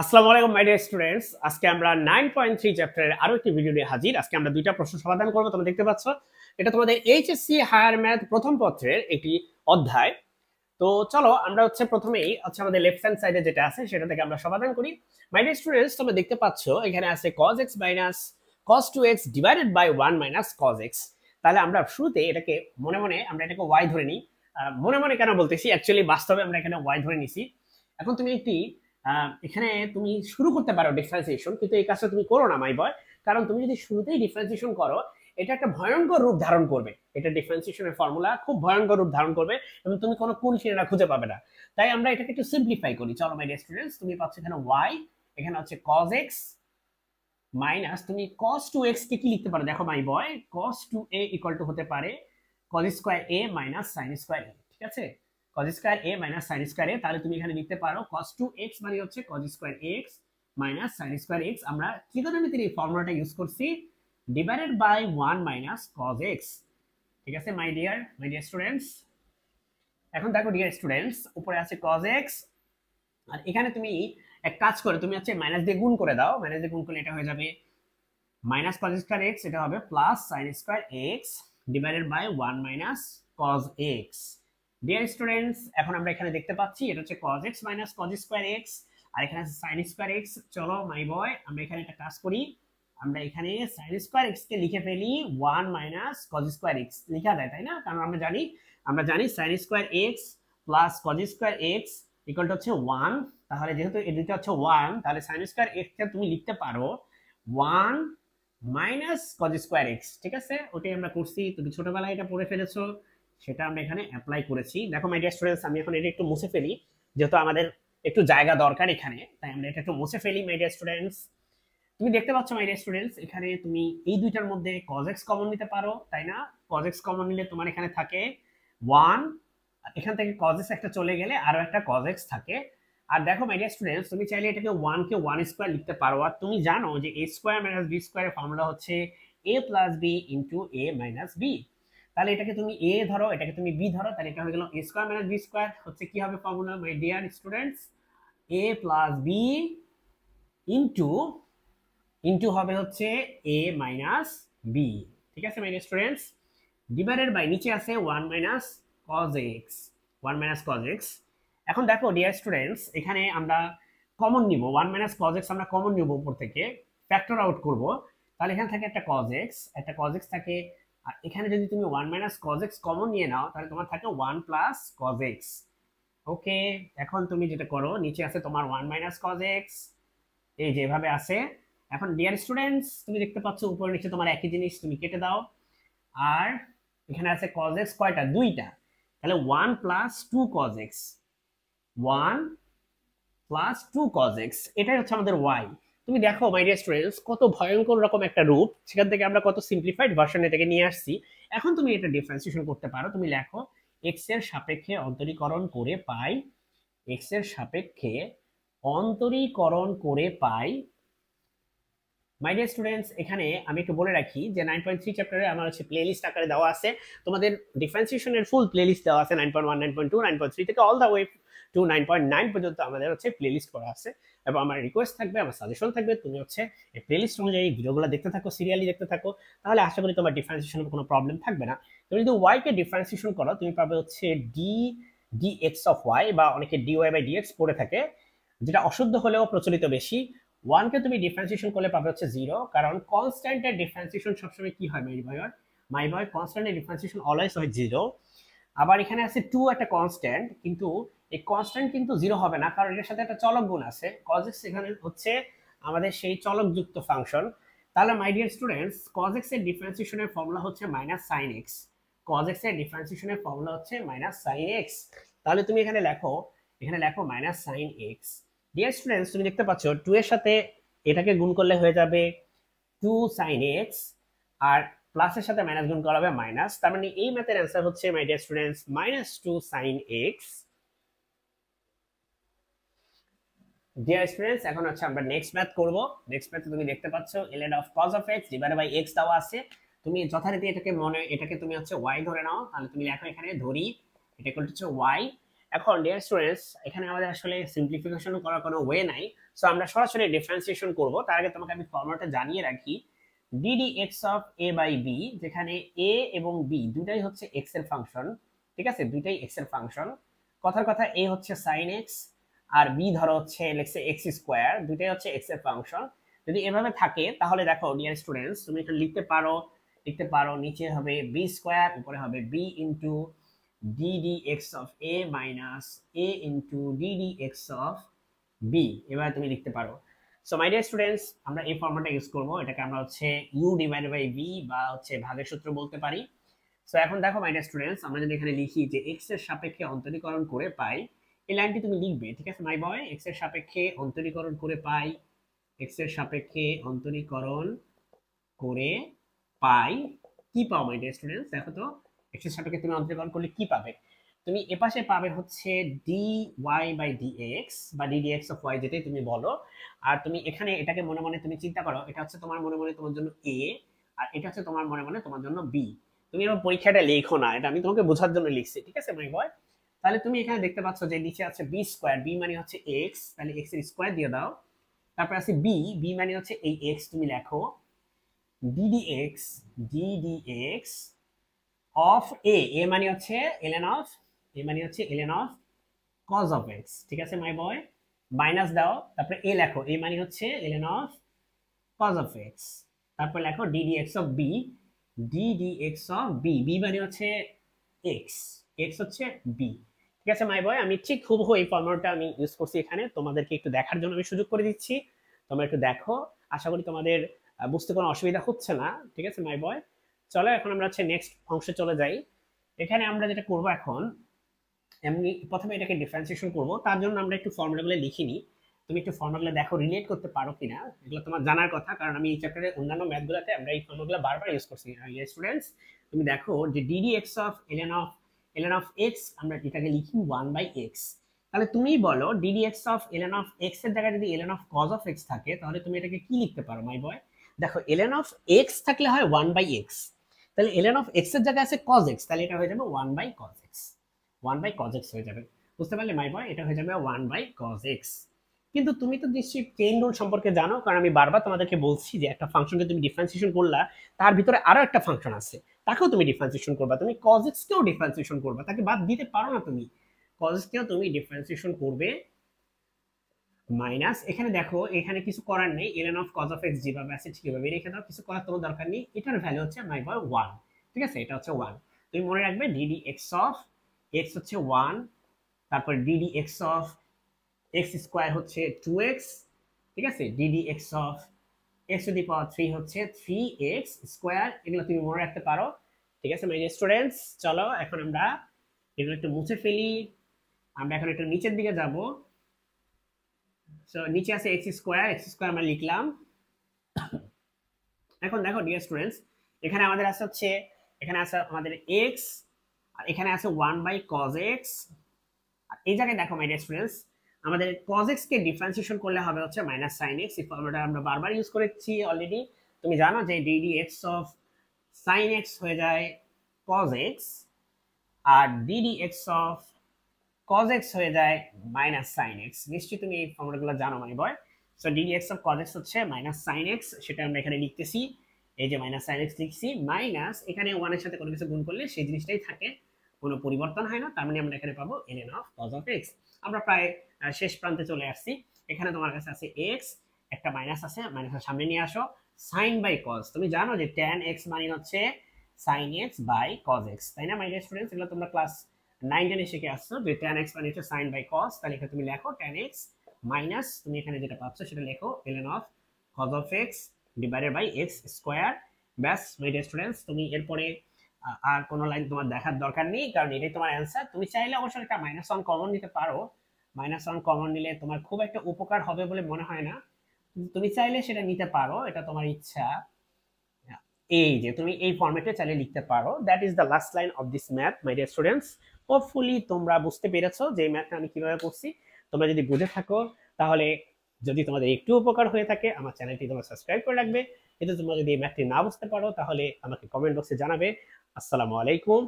আসসালামু আলাইকুম মাই dear students. আজকে আমরা 9.3 চ্যাপ্টারের আরো একটি ভিডিও নিয়ে হাজির। আজকে আমরা দুইটা প্রশ্ন সমাধান করব। তোমরা দেখতে পাচ্ছ এটা তোমাদের এইচএসসি হায়ার ম্যাথ প্রথম পত্রের একটি অধ্যায়। তো চলো আমরা প্রথমেই আমাদের লেফট হ্যান্ড সাইডে যেটা আছে সেটা থেকে আমরা সমাধান করি। মাই ডিয়ার স্টুডেন্টস, তোমরা দেখতে পাচ্ছ এখানে আছে cos x minus cos 2x divided by 1 minus cos x। তাহলে আমরা শুরুতে এটাকে মনে মনে আমরা এটাকে y ধরে নিই। মনে মনে কেন বলতেছি, অ্যাকচুয়ালি বাস্তবে আমরা এখানে y ধরে নিছি। এখন তুমি একটি এখানে তুমি শুরু করতে পারো ডিফারেন্সিয়েশন, কিন্তু এই কাজটা তুমি করো না মাই বয়। কারণ তুমি যদি শুরুতেই ডিফারেন্সিয়েশন করো, এটা একটা ভয়ঙ্কর রূপ ধারণ করবে। এটা ডিফারেন্সিয়েশনের ফর্মুলা খুব ভয়ঙ্কর রূপ ধারণ করবে এবং তুমি কোনো কুল কিনারা খুঁজে পাবে না। তাই আমরা এটাকে একটু সিম্পলিফাই করি। চলো মাই ডিয়ার স্টুডেন্টস, তুমি পাচ্ছ এখানে y, এখানে হচ্ছে cos x মাইনাস তুমি cos 2x কে কি লিখতে পারো, দেখো মাই বয়, cos 2a ইকুয়াল টু হতে পারে cos square a minus sin square a। ঠিক আছে, cos square a minus sin square a। তাহলে তুমি এখানে লিখতে পারো cos 2x মানে হচ্ছে cos square x minus sin square x। আমরা ত্রিকোণমিতির এই ফর্মুলাটা ইউজ করছি, divided by 1 minus cos x। ঠিক আছে মাই ডিয়ার স্টুডেন্টস। এখন দেখো ডিয়ার স্টুডেন্টস, উপরে আছে cos x, আর এখানে তুমি এক কাজ করে তুমি মাইনাস দিয়ে গুণ করে দাও। মাইনাস দিয়ে গুণ করলে এটা হয়ে যাবে মাইনাস cos স্কয়ার x, এটা হবে plus sin square x divided by 1 minus cos x। Dear students, এখন আমরা এখানে দেখতে পাচ্ছি এটা হচ্ছে cos x minus cos square x, আর এখানে আছে sin স্কয়ার x। চলো মাই বয়, আমরা এখানে একটা কাজ করি, আমরা এখানে sin স্কয়ার x কে লিখে ফেলি 1 মাইনাস cos স্কয়ার x লেখা যায়, তাই না? কারণ আমরা জানি sin square x plus cos square x equal to হচ্ছে 1। তাহলে যেহেতু এই দুটো হচ্ছে 1, তাহলে sin স্কয়ার x কে তুমি লিখতে পারো 1 মাইনাস cos স্কয়ার x। ঠিক আছে, ওটাই আমরা করছি। তুমি ছোটবেলায় এটা পড়ে ফেলেছো, সেটা আমরা এখানে অ্যাপ্লাই করেছি। দেখো মাই ডিয়ার স্টুডেন্টস, আমি এখন এটা একটু মুছে ফেলি, যেহেতু আমাদের একটু জায়গা দরকার এখানে, তাই আমরা এটা একটু মুছে ফেলি মাই ডিয়ার স্টুডেন্টস। তুমি দেখতে পাচ্ছ মাই ডিয়ার স্টুডেন্টস, এখানে তুমি এই দুইটার মধ্যে cos x কমন নিতে পারো, তাই না? cos x কমন নিলে তোমার এখানে থাকে 1, এখান থেকে cos x একটা চলে গেলে আরো একটা cos x থাকে। আর দেখো মাই ডিয়ার স্টুডেন্টস, তুমি চাইলে এটাকে 1 কে 1 স্কয়ার লিখতে পারো। আর তুমি জানো যে a স্কয়ার মাইনাস b স্কয়ারের ফর্মুলা হচ্ছে a plus b into a minus b। তাহলে এটাকে তুমি a ধরো, এটাকে তুমি b ধরো, তাহলে এটা হয়ে গেল a square minus b square. হচ্ছে কি হবে formula my dear students, a plus b into into হবে হচ্ছে a মাইনাস b। ঠিক আছে my dear students, divided by নিচে আছে 1 minus cos x, 1 minus cos x। এখন দেখো ডিয়ার স্টুডেন্টস, এখানে আমরা কমন নিব 1 মাইনাস cos x, আমরা কমন নিব উপর থেকে, ফ্যাক্টর আউট করব। তাহলে এখানে থাকে একটা cos x, একটা cos x থাকে। আর এখানে যদি তুমি 1 মাইনাস cos x কমন নিয়ে নাও, তাহলে তোমার থাকে 1 প্লাস cos x। ওকে, এখন তুমি যেটা করো, নিচে আছে তোমার 1 মাইনাস cos x, এই যেভাবে আছে। এখন ডিয়ার স্টুডেন্টস, তুমি দেখতে পাচ্ছ উপরে নিচে তোমার একই জিনিস, তুমি কেটে দাও। আর এখানে আছে cos x কয়টা, দুইটা, তাহলে 1 plus 2 cos x, 1 plus 2 cos x, এটাই হচ্ছে আমাদের y। তুমি দেখো মাই ডিয়ার স্টুডেন্টস, কত ভয়ঙ্কর রকম একটা রূপ, সেখান থেকে আমরা কত সিম্পলিফাইড ভার্সনে এটাকে নিয়ে আসছি। এখন তুমি এটা ডিফারেন্সিয়েশন করতে পারো। তুমি লেখো x এর সাপেক্ষে অন্তরীকরণ করে পাই, x এর সাপেক্ষে অন্তরীকরণ করে পাই। মাই ডিয়ার স্টুডেন্টস, এখানে আমি একটু বলে রাখি যে 9.3 চ্যাপ্টারে আমার প্লেলিস্ট আকারে দেওয়া আছে। তোমাদের ডিফারেন্সিয়েশনের ফুল প্লেলিস্ট দেওয়া আছে 9.1, 9.2, 9.3 থেকে অল দ্য ওয়ে টু 9.9 পর্যন্ত আমাদের প্লেলিস্ট করা আছে। এবং আমার রিকোয়েস্ট থাকবে, আমার সাজেশন থাকবে, তুমি এই প্লেলিস্ট অনুযায়ী ভিডিওগুলো দেখতে থাকো, সিরিয়ালি দেখতে থাকো। তাহলে আশা করি তোমার ডিফারেন্সিয়েশনের কোনো প্রবলেম থাকবে না। তুমি যদি y কে ডিফারেন্সিয়েশন করো, তুমি পাবে dx অফ y, বা অনেকে dy বাই dx পড়ে থাকে, যেটা অশুদ্ধ হলেও প্রচলিত বেশি। 1 কে তুমি ডিফারেন্সিয়েশন করলে পাবে হচ্ছে 0, কারণ কনস্ট্যান্টের ডিফারেন্সিয়েশন সবসময় কি হয় মাই বয়, কনস্ট্যান্টের ডিফারেন্সিয়েশন অলওয়েজ হয় 0। আবার এখানে আছে 2 একটা কনস্ট্যান্ট, কিন্তু এই কনস্ট্যান্ট কিন্তু 0 হবে না, কারণ এর সাথে একটা চলক গুণ আছে। cos x এখানে হচ্ছে আমাদের সেই চলক যুক্ত ফাংশন। তাহলে মাই ডিয়ার স্টুডেন্টস, cos x এর ডিফারেন্সিয়েশনের ফর্মুলা হচ্ছে minus sin x। cos x এর ডিফারেন্সিয়েশনের ফর্মুলা হচ্ছে মাইনাস sin x। তাহলে তুমি এখানে লেখো minus sin x। Dear students, তুমি দেখতে পাচ্ছ 2 এর সাথে এটাকে গুণ করলে হয়ে যাবে 2 sin x, আর প্লাসের সাথে মাইনাস গুণ করা হবে মাইনাস। তার মানে এই ম্যাথের অ্যান্সার হচ্ছে মাই dear students minus 2 sin x। Dear students, এখন আমরা নেক্সট ম্যাথ করব। নেক্সট ম্যাথে তুমি দেখতে পাচ্ছ ln of cos of x divided by x দেওয়া আছে। তুমি যথারীতি এটাকে তুমি y ধরে নাও। তাহলে তুমি লেখো এখানে ধরি এটা ইকুয়াল টু y। এখন ডিয়ার স্টুডেন্টস, এখানে আমাদের আসলে সিম্পলিফিকেশন করার কোনো ওয়ে নাই, সো আমরা সরাসরি ডিফারেন্সিয়েশন করব। তার আগে তোমাকে আমি ফর্মুলাটা জানিয়ে রাখি। D d x of a by b, যেখানে এ এবং বি দুটাই হচ্ছে এক্স এর ফাংশন, ঠিক আছে, দুটাই এক্স এর ফাংশন। কথার কথা এ হচ্ছে সাইন এক্স আর বি ধরো হচ্ছে লেটস সে এক্স স্কোয়ার, দুটাই হচ্ছে এক্স এর ফাংশন। যদি এভাবে থাকে তাহলে দেখো ডিয়ার স্টুডেন্টস, তুমি এটা লিখতে পারো নিচে হবে বি স্কোয়ার, উপরে হবে b into d D x of a minus a into d D x of b. এবার তুমি লিখতে পারো। সো মাই ডিয়ার স্টুডেন্টস, আমরা এই ফর্মুলাটা ইউজ করব, এটাকে আমরা হচ্ছে ইউ ডিভাইডেড বাই বি বা হচ্ছে ভাগের সূত্র বলতে পারি। সো এখন দেখো মাই ডিয়ার স্টুডেন্টস, আমরা যদি এখানে লিখি যে এক্স এর সাপেক্ষে অন্তরীকরণ করে পাই, এই লাইনটি তুমি লিখবে, ঠিক আছে মাই বয়। এক্স এর সাপেক্ষে অন্তরীকরণ করে পাই, এক্স এর সাপেক্ষে অন্তরীকরণ করে পাই, কি পাও মাই ডিয়ার স্টুডেন্টস? দেখো তো, এক্স এর সাপেক্ষে তুমি অন্তরীকরণ করলে কি পাবে? তুমি এপাশে পাবে হচ্ছে D Y by D X বা D D x of Y, যেটাই তুমি বলো। আর তুমি এখানে এটাকে মনে মনে তুমি চিন্তা করো, এটা হচ্ছে তোমার মনে মনে তোমার জন্য এ, আর এটা হচ্ছে তোমার মনে মনে তোমার জন্য বি। তুমি এবার পরীক্ষাটা লেখো না, এটা আমি তোমাকে বোঝার জন্য লিখছি, ঠিক আছে মাই বয়। তাহলে তুমি এখানে দেখতে পাচ্ছ যে নিচে আছে বি স্কোয়ার, বি মানে হচ্ছে এক্স, তাহলে এক্স এর স্কোয়ার দিয়ে দাও। তারপর আছে বি, বি মানে হচ্ছে এই এক্স, তুমি লেখো ddx ddx অফ এ, এ মানে হচ্ছে ln অফ, এ মানে হচ্ছে ln of cos of x, ঠিক আছে মাই বয়। মাইনাস দাও, তারপরে এ লেখো, এ মানে হচ্ছে ln of cos of x। তারপর লেখো ddx of b, ddx of b, b মানে হচ্ছে x, x হচ্ছে b, ঠিক আছে মাই বয়। আমি ঠিক হুবহু এই ফর্মুলাটা আমি ইউজ করছি এখানে, তোমাদেরকে একটু দেখার জন্য আমি সুযোগ করে দিচ্ছি, তোমরা একটু দেখো। আশা করি তোমাদের বুঝতে কোনো অসুবিধা হচ্ছে না, ঠিক আছে মাই বয়। চলো এখন আমরা হচ্ছে নেক্সট অংশে চলে যাই। এখানে আমরা যেটা করব এখন, এমনি প্রথমে এটাকে ডিফারেন্সিয়েশন করব, তার জন্য আমরা একটু ফর্মুলাগুলো লিখে নিই। তুমি একটু ফর্মুলাগুলো দেখো, রিলেট করতে পারো কিনা, এগুলো তোমার জানার কথা, কারণ আমি এই চ্যাপ্টারে অন্যান্য ম্যাথগুলোতে আমরা এই ফর্মুলাগুলো বারবার ইউজ করছি। স্টুডেন্টস, তুমি দেখো যে DD x of ln of x, আমরা এটাকে লিখি 1/x। তাহলে তুমি বলো DD x of ln of x এর জায়গায় যদি ln of cos of x থাকে, তাহলে তুমি এটাকে কি লিখতে পারো মাই বয়? দেখো ln অফ x থাকলে হয় 1/x, তাহলে ln অফ x এর জায়গায় আছে cos x, তাহলে এটা হয়ে যাবে 1/cos x, 1/cos x হয়ে যাবে। বুঝতে পারলে মাই বয়? এটা হয়ে যাবে 1/cos x। কিন্তু তুমি তো নিশ্চয়ই চেইন রুল সম্পর্কে জানো, কারণ আমি বারবার তোমাদেরকে বলছি যে একটা ফাংশনকে তুমি ডিফারেন্সিয়েশন করলা, তার ভিতরে আরো একটা ফাংশন আছে, তাকেও তুমি ডিফারেন্সিয়েশন করবা, তুমি cos x কেও ডিফারেন্সিয়েশন করবা, তাকে বাদ দিতে পারো না তুমি। cos x কেও তুমি ডিফারেন্সিয়েশন করবে মাইনাস, এখানে দেখো এখানে কিছু করার নেই, ln of cos of x যেভাবে আছে ঠিকভাবে রেখে দাও, কিছু করার তোমার দরকার নেই। এটার ভ্যালু হচ্ছে মাই বয় 1, ঠিক আছে, এটা হচ্ছে 1। তুমি মনে রাখবে ডিডি এক্স অফ x হচ্ছে 1, তারপর D D x of x square হচ্ছে 2x, ঠিক আছে, D D x of x to the power 3 হচ্ছে 3x স্কয়ার, এগুলো তুমি মনে রাখতে পারো, ঠিক আছে মাই স্টুডেন্টস। চলো এখন আমরা এগুলো একটু মুছে ফেলি, আমরা এখন একটু নিচের দিকে যাব। সো নিচে আছে x স্কয়ার আমরা লিখলাম। এখন দেখো ডিয়ার স্টুডেন্টস, এখানে আমাদের আছে হচ্ছে, এখানে আছে আমাদের x, আর এখানে আছে 1/cos x, আর এই জায়গায় দেখো মাই ডিয়ার স্টুডেন্টস, আমাদের cos x কে ডিফারেন্সিয়েশন করলে হবে হচ্ছে -sin x। এই ফর্মুলাটা আমরা বারবার ইউজ করেছি অলরেডি। তুমি জানো যে ddx অফ sin x হয়ে যায় cos x, আর ddx অফ cos x হয়ে যায় -sin x। নিশ্চয়ই তুমি এই ফর্মুলাগুলো জানো my boy. So ddx of cos x হচ্ছে -sin x, সেটা আমরা এখানে লিখতেছি, এই যে -sin x লিখছি, মাইনাস এখানে 1 এর সাথে কোনো কিছু গুণ করলে সেই জিনিসটাই থাকে, কোনো পরিবর্তন হয় না, তার মানে আমরা এখানে পাবো ln of cos of x। আমরা প্রায় শেষ প্রান্তে চলে আসছি। এখানে তোমার কাছে আছে x, একটা মাইনাস আছে, মাইনাসের সামনে নিয়ে আসো, sin বাই cos, তুমি জানো যে tan x মানে হচ্ছে sin x by cos x, তাই না মাই ডিয়ার স্টুডেন্টস? এগুলো তোমরা ক্লাস 9-10 এ শিখে আসছো যে tan x মানে হচ্ছে sin বাই cos, তাহলে এখানে তুমি লেখো tan x মাইনাস, তুমি এখানে যেটা পাচ্ছ সেটা লেখো ln of cos of x divided by x square. ব্যাস মাই ডিয়ার স্টুডেন্টস, তুমি এরপরে আর কোনো লাইন তোমার দেখার দরকার নেই, কারণ এটাই তোমার অ্যান্সার। তুমি চাইলে অবশ্যই একটা -1 কমন নিতে পারো, -1 কমন নিলে তোমার খুব একটা উপকার হবে বলে মনে হয় না, তুমি চাইলে সেটা নিতে পারো, এটা তোমার ইচ্ছা। এই যে তুমি এই ফরম্যাটে চাইলে লিখতে পারো। That is the last line of this math my dear students. Hopefully তোমরা বুঝতে পেরেছো যে এই ম্যাথটা আমি কিভাবে করছি। তোমরা যদি বুঝে থাকো, তাহলে যদি তোমাদের একটু উপকার হয়ে থাকে, আমার চ্যানেলটি তোমরা সাবস্ক্রাইব করে রাখবে। কিন্তু তোমরা যদি এই ম্যাথটি না বুঝতে পারো, তাহলে আমাকে কমেন্ট বক্সে জানাবে। আসসালামু আলাইকুম।